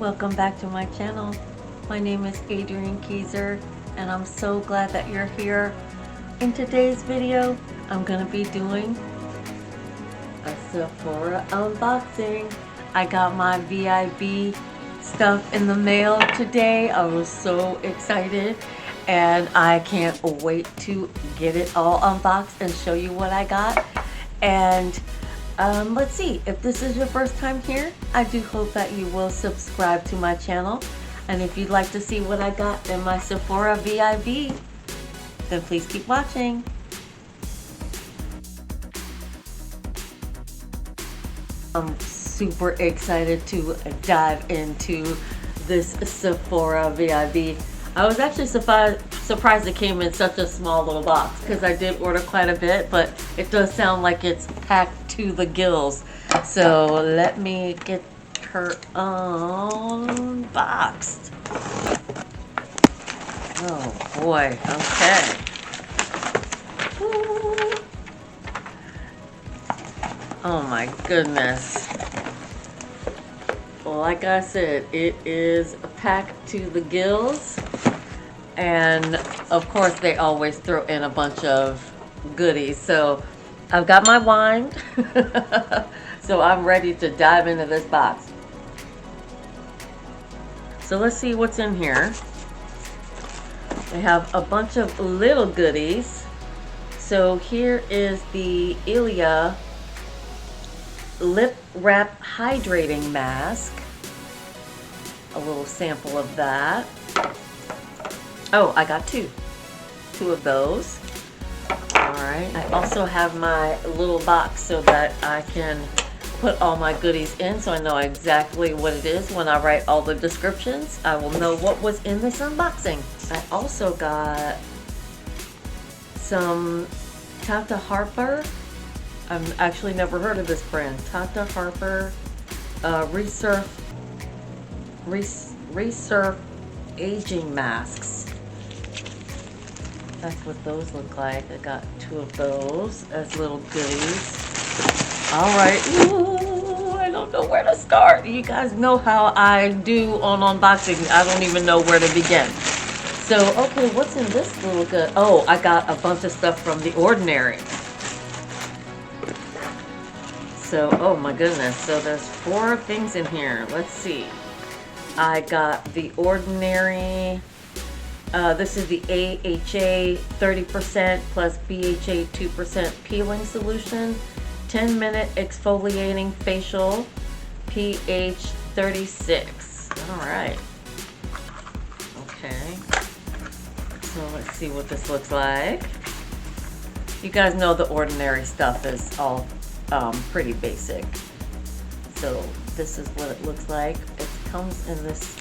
Welcome back to my channel. My name is Adrienne Keyser and I'm so glad that you're here. In today's video, I'm going to be doing a Sephora unboxing. I got my VIB stuff in the mail today. I was so excited and I can't wait to get it all unboxed and show you what I got. And let's see, if this is your first time here, I do hope that you will subscribe to my channel. And if you'd like to see what I got in my Sephora VIB, then please keep watching. I'm super excited to dive into this Sephora VIB. I was actually surprised it came in such a small little box because I did order quite a bit, but it does sound like it's packed to the gills. So let me get her unboxed. Oh boy, okay. Oh my goodness. Well, like I said, it is packed to the gills. And of course they always throw in a bunch of goodies. So I've got my wine. So I'm ready to dive into this box. So let's see what's in here. They have a bunch of little goodies. So here is the Ilia lip wrap hydrating mask. A little sample of that. Oh, I got two of those. All right. I also have my little box so that I can put all my goodies in, so I know exactly what it is. When I write all the descriptions, I will know what was in this unboxing. I also got some Tata Harper. I've actually never heard of this brand. Tata Harper Resurf aging masks. That's what those look like. I got two of those as little goodies. All right. Ooh, I don't know where to start. You guys know how I do on unboxing. I don't even know where to begin. So, okay, what's in this little good? Oh, I got a bunch of stuff from The Ordinary. So, oh my goodness. So there's 4 things in here. Let's see. I got The Ordinary. This is the AHA 30% plus BHA 2% peeling solution. 10-minute exfoliating facial, pH 36. All right. Okay. So let's see what this looks like. You guys know The Ordinary stuff is all pretty basic. So this is what it looks like. It comes in this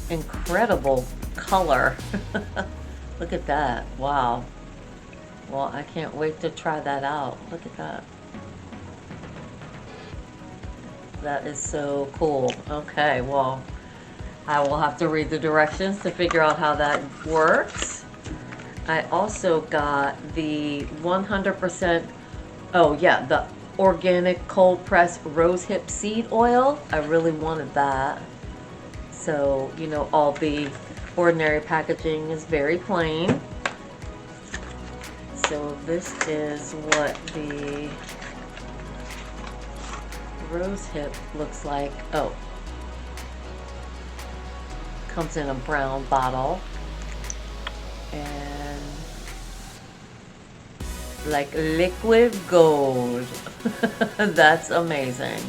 incredible color. Look at that. Wow. Well, I can't wait to try that out. Look at that. That is so cool. Okay, well, I will have to read the directions to figure out how that works. I also got the 100%, oh yeah, the organic cold pressed rosehip seed oil. I really wanted that. So, you know, all the Ordinary packaging is very plain. So this is what the rosehip looks like. Oh, comes in a brown bottle and like liquid gold. That's amazing.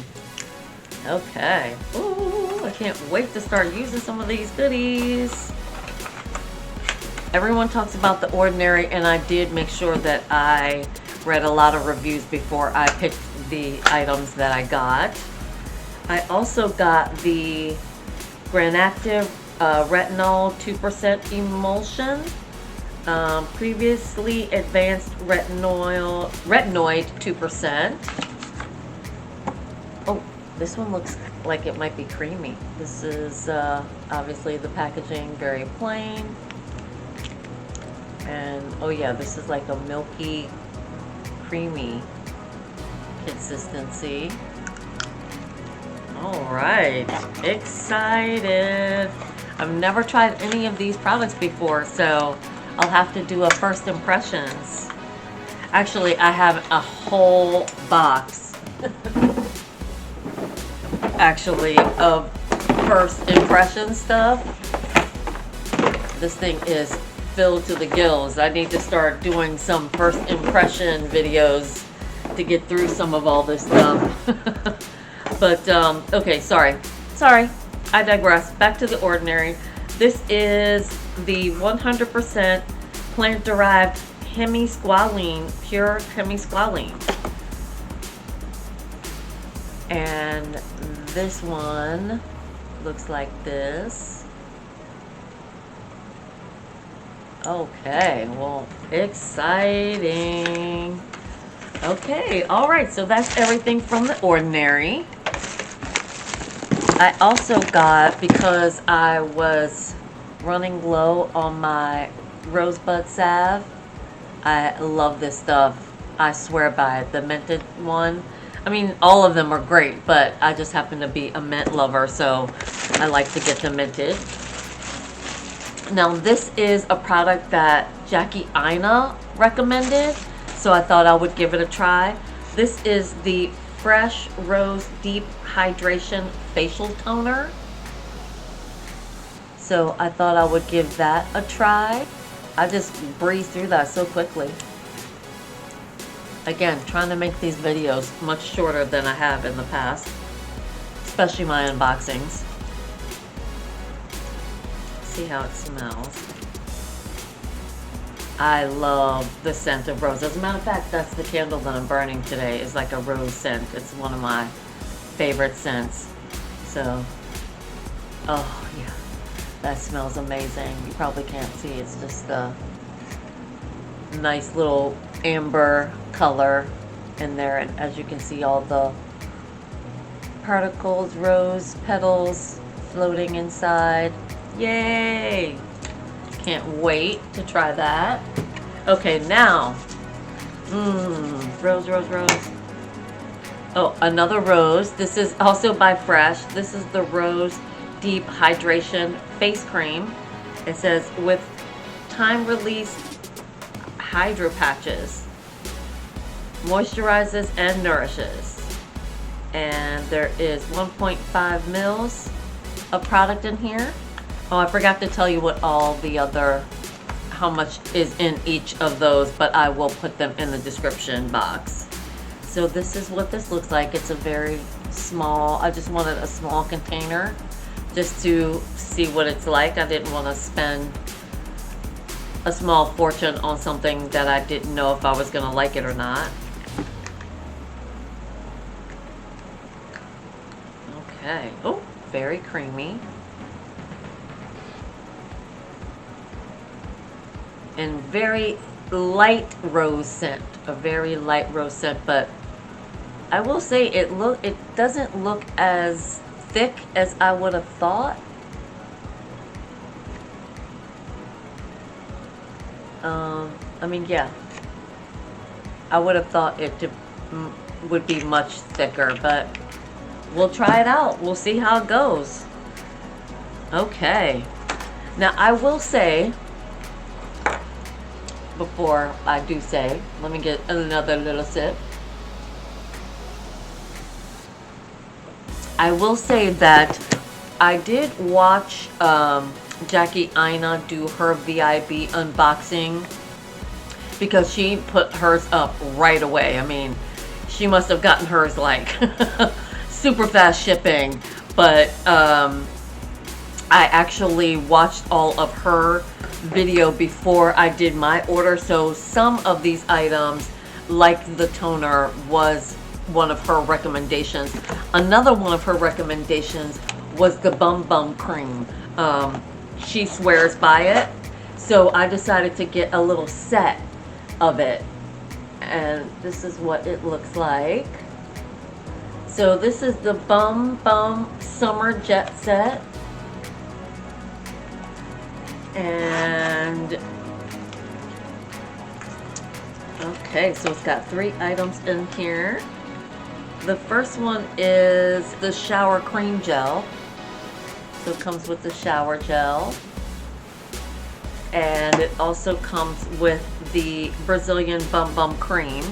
Okay. Ooh, I can't wait to start using some of these goodies. Everyone talks about The Ordinary, and I did make sure that I read a lot of reviews before I picked the items that I got. I also got the Granactive Retinol 2% Emulsion. Previously advanced Retinoid 2%. Oh, this one looks like it might be creamy. This is obviously the packaging, very plain. And oh yeah, this is like a milky, creamy consistency. Alright, excited. I've never tried any of these products before, so I'll have to do a first impressions. Actually, I have a whole box actually of first impression stuff. This thing is filled to the gills. I need to start doing some first impression videos to get through some of all this stuff. But okay, sorry, I digress. Back to the ordinary. This is the 100% plant-derived Hemi-Squalane, pure Hemi-Squalane. And this one looks like this. Okay, well, exciting. Okay, all right, so that's everything from the ordinary. I also got, because I was running low on my Rosebud Salve, I love this stuff. I swear by it. The mented one. I mean, all of them are great, but I just happen to be a mint lover, so I like to get them minted. Now, this is a product that Jackie Ina recommended, so I thought I would give it a try. This is the Fresh Rose Deep Hydration Facial Toner. So I thought I would give that a try. I just breezed through that so quickly. Again, trying to make these videos much shorter than I have in the past, especially my unboxings. See how it smells. I love the scent of rose. As a matter of fact, that's the candle that I'm burning today. Is like a rose scent. It's one of my favorite scents. So, oh yeah, that smells amazing. You probably can't see. It's just a nice little amber color in there, and as you can see, all the particles, rose petals floating inside. Yay! Can't wait to try that. Okay, now, rose, rose, rose. Oh, another rose. This is also by Fresh. This is the Rose Deep Hydration Face Cream. It says with time-release hydro patches, moisturizes and nourishes. And there is 1.5 mils of product in here. Oh, I forgot to tell you what all the other, how much is in each of those, but I will put them in the description box. So this is what this looks like. It's a very small, I just wanted a small container just to see what it's like. I didn't want to spend a small fortune on something that I didn't know if I was going to like it or not. Okay. Oh, very creamy. And very light rose scent, a very light rose scent, but I will say it doesn't look as thick as I would have thought. I mean, yeah, I would have thought it would be much thicker, but we'll try it out. We'll see how it goes. Okay. Now, I will say, before I do say, let me get another little sip. I will say that I did watch Jackie Ina do her VIB unboxing, because she put hers up right away. I mean, she must have gotten hers like super fast shipping, but I actually watched all of her video before I did my order, so some of these items, like the toner, was one of her recommendations. Another one of her recommendations was the Bum Cream. She swears by it, so I decided to get a little set of it, and this is what it looks like. So this is the Bum Summer Jet Set. And okay, so it's got 3 items in here. The first one is the shower cream gel. So it comes with the shower gel. And it also comes with the Brazilian Bum Bum cream.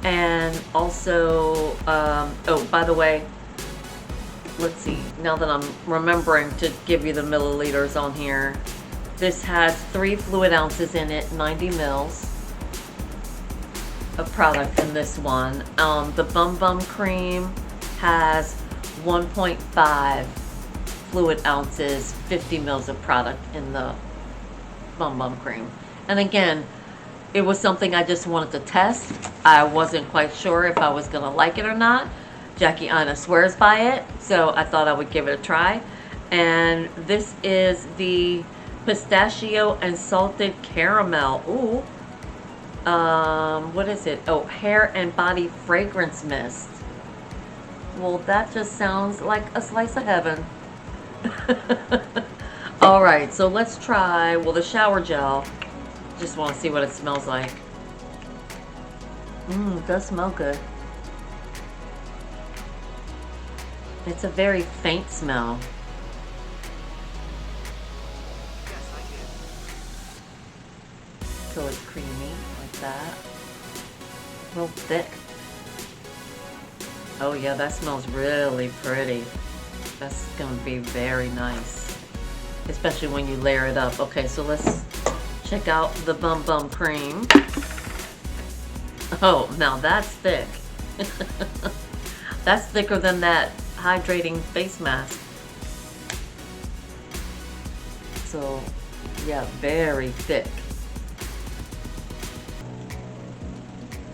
And also, oh, by the way, let's see, now that I'm remembering to give you the milliliters on here, this has 3 fluid ounces in it, 90 mils of product in this one. The Bum Bum cream has 1.5 fluid ounces, 50 mils of product in the Bum Bum cream. And again, it was something I just wanted to test. I wasn't quite sure if I was gonna like it or not. Jackie Aina swears by it, so I thought I would give it a try. And this is the Pistachio and Salted Caramel. Ooh. What is it? Oh, hair and body fragrance mist. Well, that just sounds like a slice of heaven. All right, so let's try, well, the shower gel. Just want to see what it smells like. It does smell good. It's a very faint smell. So it's creamy like that. Real thick. Oh yeah, that smells really pretty. That's gonna be very nice. Especially when you layer it up. Okay, so let's check out the Bum Bum cream. Oh, now that's thick. That's thicker than that hydrating face mask. So, yeah, very thick.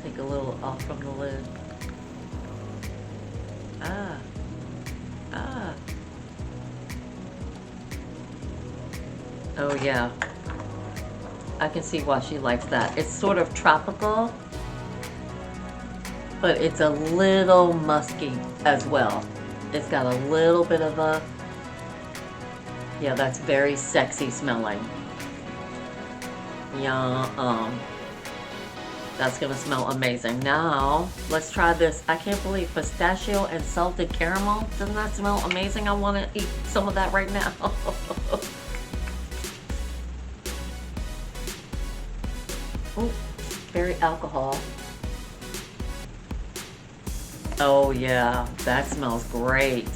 Take a little off from the lid. Ah. Oh yeah. I can see why she likes that. It's sort of tropical, but it's a little musky as well. It's got a little bit of a, yeah, that's very sexy smelling. Yeah, that's gonna smell amazing. Now, let's try this. I can't believe Pistachio and Salted Caramel. Doesn't that smell amazing? I wanna eat some of that right now. Ooh, very alcohol. Oh yeah, that smells great.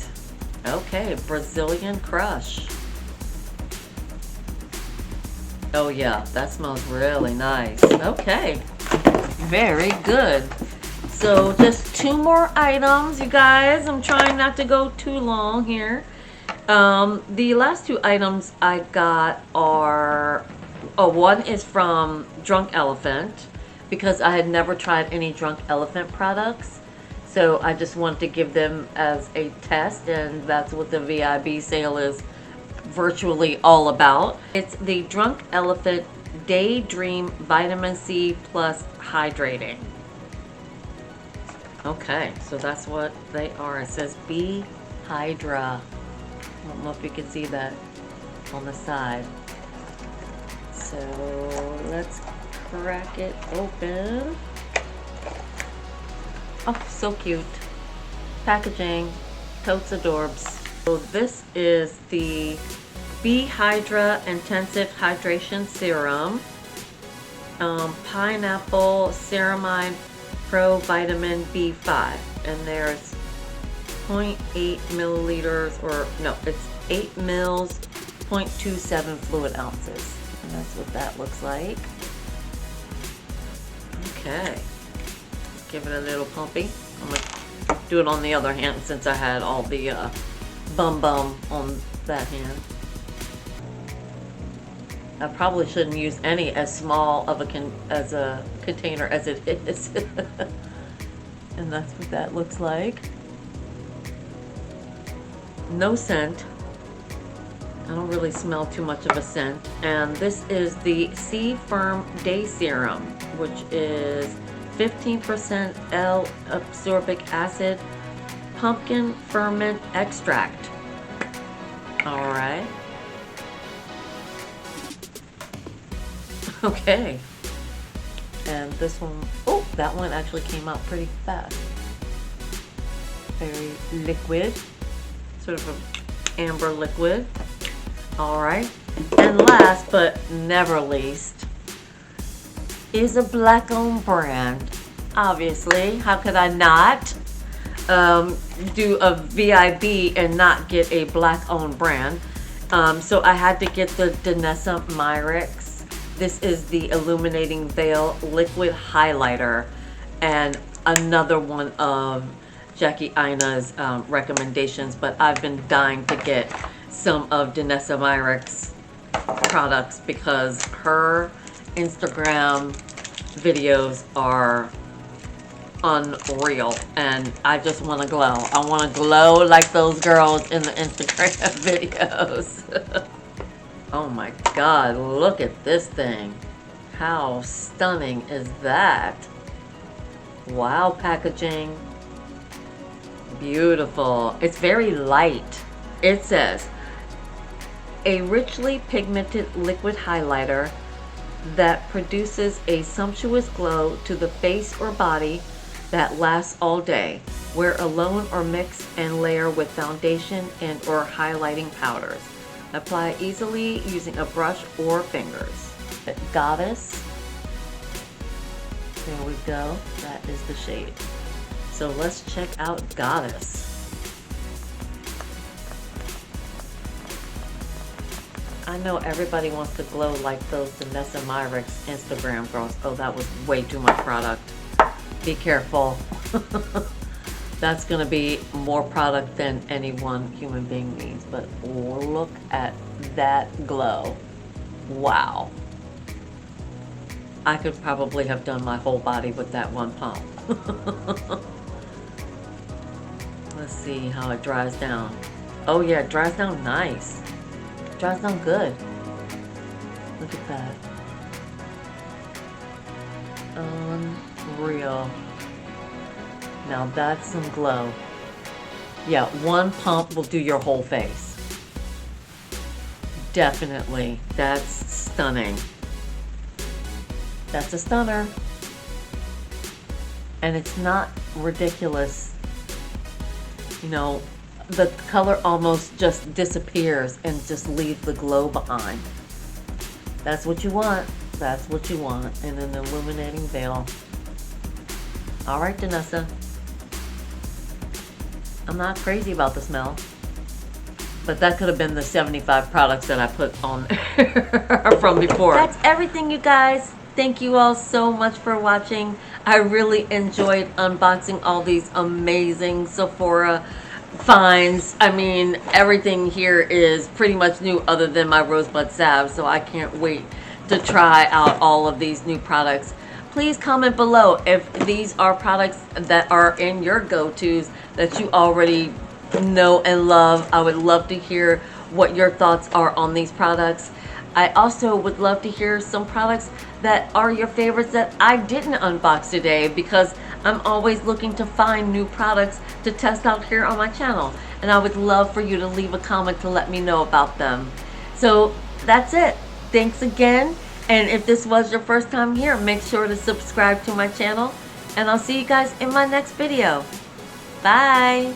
Okay, Brazilian Crush. Oh yeah, that smells really nice. Okay, very good. So just 2 more items, you guys. I'm trying not to go too long here. The last 2 items I got are, oh, one is from Drunk Elephant, because I had never tried any Drunk Elephant products. So I just wanted to give them as a test, and that's what the VIB sale is virtually all about. It's the Drunk Elephant Daydream Vitamin C Plus Hydrating. Okay, so that's what they are. It says B Hydra. I don't know if you can see that on the side. So let's crack it open. Oh, so cute. Packaging, totes adorbs. So this is the B Hydra Intensive Hydration Serum. Pineapple Ceramide Pro Vitamin B5. And there's 0.8 milliliters, or no, it's 8 mils, 0.27 fluid ounces. And that's what that looks like. Okay. Give it a little pumpy. I'm gonna do it on the other hand since I had all the Bum Bum on that hand. I probably shouldn't use any as small of a container as it is. And that's what that looks like. No scent. I don't really smell too much of a scent. And this is the C Firm Day Serum, which is 15% L-ascorbic acid pumpkin ferment extract. All right. Okay. And this one, oh, that one actually came out pretty fast. Very liquid, sort of an amber liquid. All right, and last but never least is a black-owned brand. Obviously, how could I not do a VIB and not get a black-owned brand? So I had to get the Danessa Myricks. This is the Illuminating Veil Liquid Highlighter, and another one of Jackie Aina's recommendations, but I've been dying to get some of Danessa Myricks products because her Instagram videos are unreal, and I just want to glow. I want to glow like those girls in the Instagram videos. Oh my god, look at this thing. How stunning is that? Wow, packaging. Beautiful. It's very light. It says, a richly pigmented liquid highlighter that produces a sumptuous glow to the face or body that lasts all day. Wear alone or mix and layer with foundation and or highlighting powders. Apply easily using a brush or fingers. Goddess. There we go. That is the shade. So let's check out Goddess. I know everybody wants to glow like those Danessa Myricks Instagram girls. Oh, that was way too much product. Be careful. That's going to be more product than any one human being needs. But look at that glow. Wow. I could probably have done my whole body with that one pump. Let's see how it dries down. Oh yeah, it dries down nice. It dries down good. Look at that. Unreal. Now that's some glow. Yeah, one pump will do your whole face. Definitely. That's stunning. That's a stunner. And it's not ridiculous. You know, the color almost just disappears and just leaves the glow behind. That's what you want. That's what you want in an illuminating veil. All right, Danessa. I'm not crazy about the smell, but that could have been the 75 products that I put on from before. That's everything, you guys. Thank you all so much for watching. I really enjoyed unboxing all these amazing Sephora finds. I mean, everything here is pretty much new other than my Rosebud Salve, so I can't wait to try out all of these new products. Please comment below if these are products that are in your go-tos that you already know and love. I would love to hear what your thoughts are on these products. I also would love to hear some products that are your favorites that I didn't unbox today, because I'm always looking to find new products to test out here on my channel, and I would love for you to leave a comment to let me know about them. So that's it. Thanks again, and if this was your first time here, make sure to subscribe to my channel, and I'll see you guys in my next video. Bye.